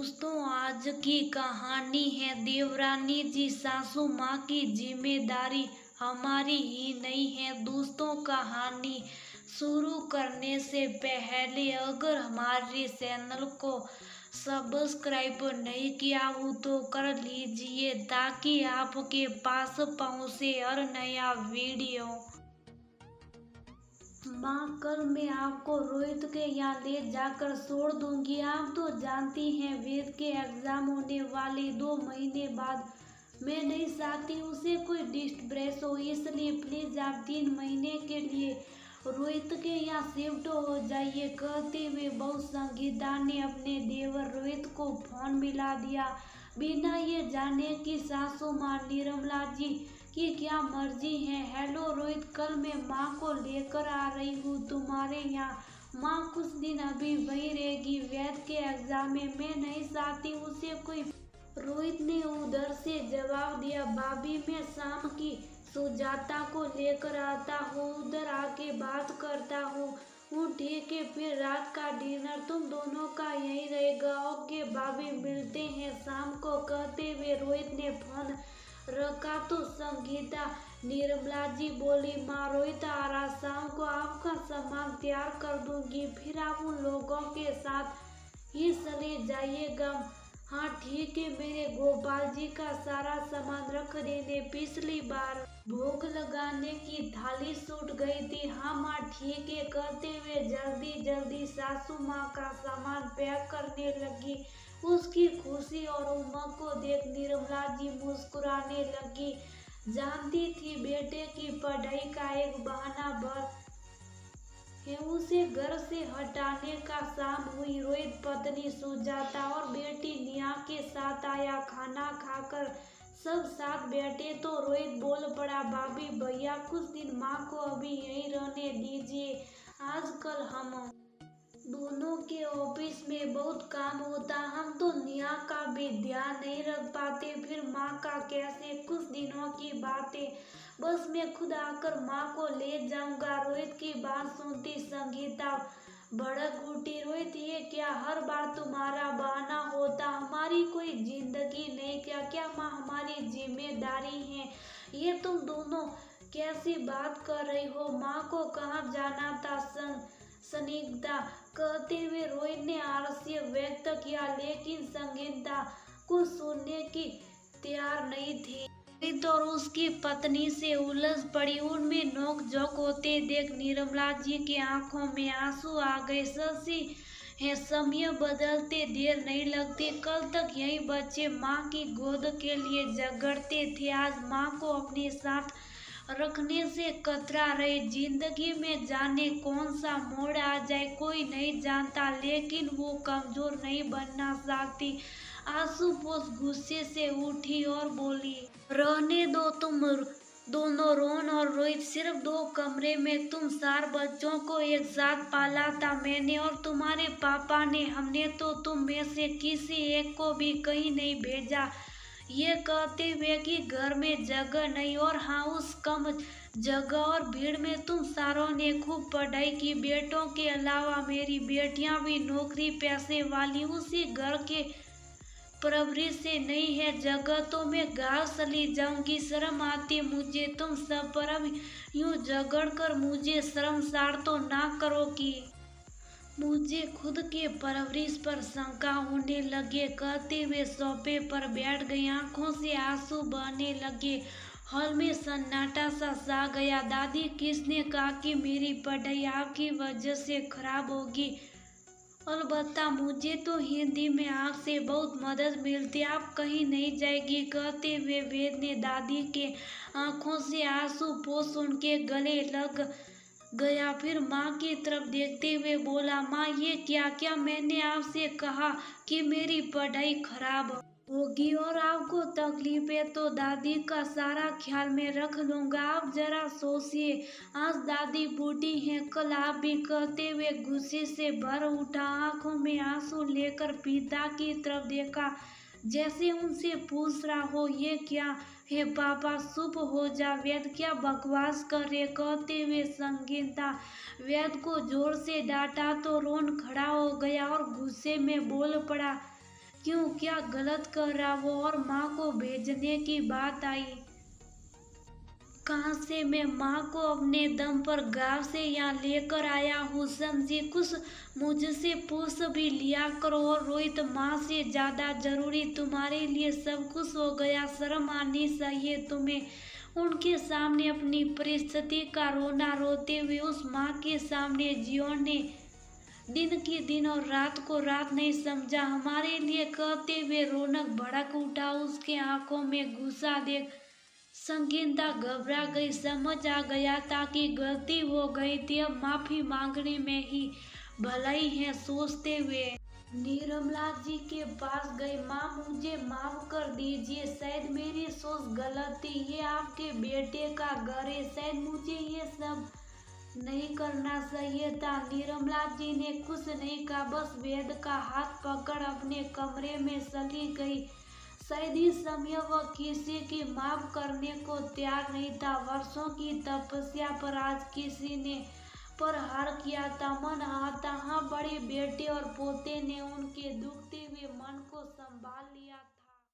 दोस्तों, आज की कहानी है देवरानी जी सासू माँ की जिम्मेदारी हमारी ही नहीं है। दोस्तों, कहानी शुरू करने से पहले अगर हमारे चैनल को सब्सक्राइब नहीं किया हो तो कर लीजिए ताकि आपके पास पहुँचे हर नया वीडियो। माँ, कल मैं आपको रोहित के यहाँ ले जाकर छोड़ दूंगी। आप तो जानती हैं वेद के एग्जाम होने वाले 2 महीने बाद। मैं नहीं चाहती उसे कोई डिस्टर्बेंस हो, इसलिए प्लीज आप 3 महीने के लिए रोहित के यहाँ शिफ्ट हो जाइए। कहते हुए बहू संगीता ने अपने देवर रोहित को फोन मिला दिया। बिना ये जाने कि सासू माँ निर्मला जी की क्या मर्जी है। हेलो रोहित, कल मैं माँ को लेकर आ रही हूँ तुम्हारे यहाँ। माँ कुछ दिन अभी वही रहेगी, वेद के एग्जाम में। मैं नहीं चाहती उसे कोई। रोहित ने उधर से जवाब दिया, भाभी मैं शाम की सुजाता को लेकर आता हूँ, उधर आके बात करता हूँ। ठीक है, फिर रात का डिनर तुम दोनों का यही रहेगा। ओके भाभी, मिलते हैं शाम को। कहते हुए रोहित ने फोन रखा तो संगीता निर्मला जी बोली, माँ रोहित आ रहा, शाम को आपका सामान तैयार कर दूंगी, फिर आप उन लोगों के साथ ही चले जाइएगा। हाँ ठीक है, मेरे गोपाल जी का सारा सामान रख देने, पिछली बार भोग लगाने की थाली छूट गई थी। हाँ माँ ठीक है, कहते हुए जल्दी जल्दी सासू माँ का सामान पैक करने लगी। उसकी खुशी और उमंग को देख निर्मला जी मुस्कुराने लगी। जानती थी बेटे की पढ़ाई का एक बहाना भर है उसे घर से हटाने का। शाम हुई, रोहित पत्नी सुजाता और बेटी निया के साथ आया। खाना खाकर सब साथ बैठे तो रोहित बोल पड़ा, भाभी भैया कुछ दिन माँ को अभी यहीं रहने दीजिए, आजकल हम दोनों के ऑफिस में बहुत काम होता, हम तो निया का भी ध्यान नहीं रख पाते, फिर माँ का कैसे। कुछ दिनों की बात है, बस मैं खुद आकर माँ को ले जाऊंगा। रोहित की बात सुनती संगीता भड़क उठी, रोहित ये क्या हर बार तुम्हारा बहाना होता, हमारी कोई जिंदगी नहीं क्या? क्या माँ हमारी जिम्मेदारी है? ये तुम दोनों कैसी बात कर रही हो? माँ को कहाँ जाना था? संदिग्धा कहते हुए रोहित ने आश्चर्य व्यक्त किया, लेकिन संगीता कुछ सुनने की तैयार नहीं थी। रोहित और उसकी पत्नी से उलझ पड़ी, उनमें नोक-झोंक होते देख निर्मला जी की आंखों में आंसू आ गए। सच्ची है, समय बदलते देर नहीं लगती। कल तक यही बच्चे माँ की गोद के लिए झगड़ते थे, आज माँ को अपने साथ रखने से कतरा रहे। जिंदगी में जाने कौन सा मोड़ आ जाए कोई नहीं जानता, लेकिन वो कमजोर नहीं बनना चाहती। आशुपोष गुस्से से उठी और बोली, रहने दो तुम दोनों। रोहन और रोहित सिर्फ 2 कमरे में, तुम 4 बच्चों को एक साथ पाला था मैंने और तुम्हारे पापा ने। हमने तो तुम में से किसी एक को भी कहीं नहीं भेजा, ये कहते हुए कि घर में जगह नहीं। और हाँ, उस कम जगह और भीड़ में तुम सारों ने खूब पढ़ाई की। बेटों के अलावा मेरी बेटियां भी नौकरी पैसे वाली, उसी घर के परवरिश से नहीं है जगह तो मैं गाँव चली जाऊंगी। शर्म आती मुझे तुम सब पर, अब यूं झगड़ कर मुझे शर्मसार तो ना करो कि मुझे खुद के परवरिश पर शंका होने लगे। कहते हुए सोफे पर बैठ गई, आंखों से आंसू बहने लगे। हॉल में सन्नाटा सा छा गया। दादी, किसने कहा कि मेरी पढ़ाई आपकी वजह से खराब होगी? अलबत्ता मुझे तो हिंदी में आपसे बहुत मदद मिलती, आप कहीं नहीं जाएगी। कहते हुए वेद ने दादी के आंखों से आंसू पोंछ उनके गले लग गया। फिर माँ की तरफ देखते हुए बोला, माँ ये क्या क्या मैंने आपसे कहा कि मेरी पढ़ाई खराब होगी और आपको तकलीफ है तो दादी का सारा ख्याल मैं रख लूंगा। आप जरा सोचिए, आज दादी बूढ़ी हैं, कल आप भी। कहते हुए गुस्से से भर उठा, आंखों में आंसू लेकर पिता की तरफ देखा, जैसे उनसे पूछ रहा हो, ये क्या है पापा? चुप हो जा वेद, क्या बकवास कर रहे? कहते हुए संगीता वेद को जोर से डांटा तो रोहन खड़ा हो गया और गुस्से में बोल पड़ा, क्यों, क्या गलत कर रहा वो और माँ को भेजने की बात आई। कहाँ से मैं माँ को अपने दम पर गांव से यहाँ लेकर आया हूँ, समझी। कुछ मुझसे पूछ भी लिया करो। और रोहित, माँ से ज्यादा जरूरी तुम्हारे लिए सब कुछ हो गया। शर्म आनी चाहिए तुम्हें उनके सामने अपनी परिस्थिति का रोना रोते हुए। उस माँ के सामने जियो ने दिन की दिन और रात को रात नहीं समझा हमारे लिए कहते हुए रौनक भड़क उठा। उसके आंखों में गुस्सा देख संगीता घबरा गई। समझ आ गया था कि गलती हो गई थी। अब माफी मांगने में ही भलाई है, सोचते हुए निर्मला जी के पास गई। माँ, मुझे माफ कर दीजिए, शायद मेरी सोच गलत थी। ये आपके बेटे का घर है, शायद मुझे ये सब नहीं करना चाहिए था। निर्मला जी ने कुछ नहीं कहा, बस वेद का हाथ पकड़ अपने कमरे में चली गई। शायद इस समय वह किसी की माफ करने को तैयार नहीं था। वर्षों की तपस्या पर आज किसी ने प्रहार किया था। मन आता, हाँ, बड़े बेटे और पोते ने उनके दुखते हुए मन को संभाल लिया।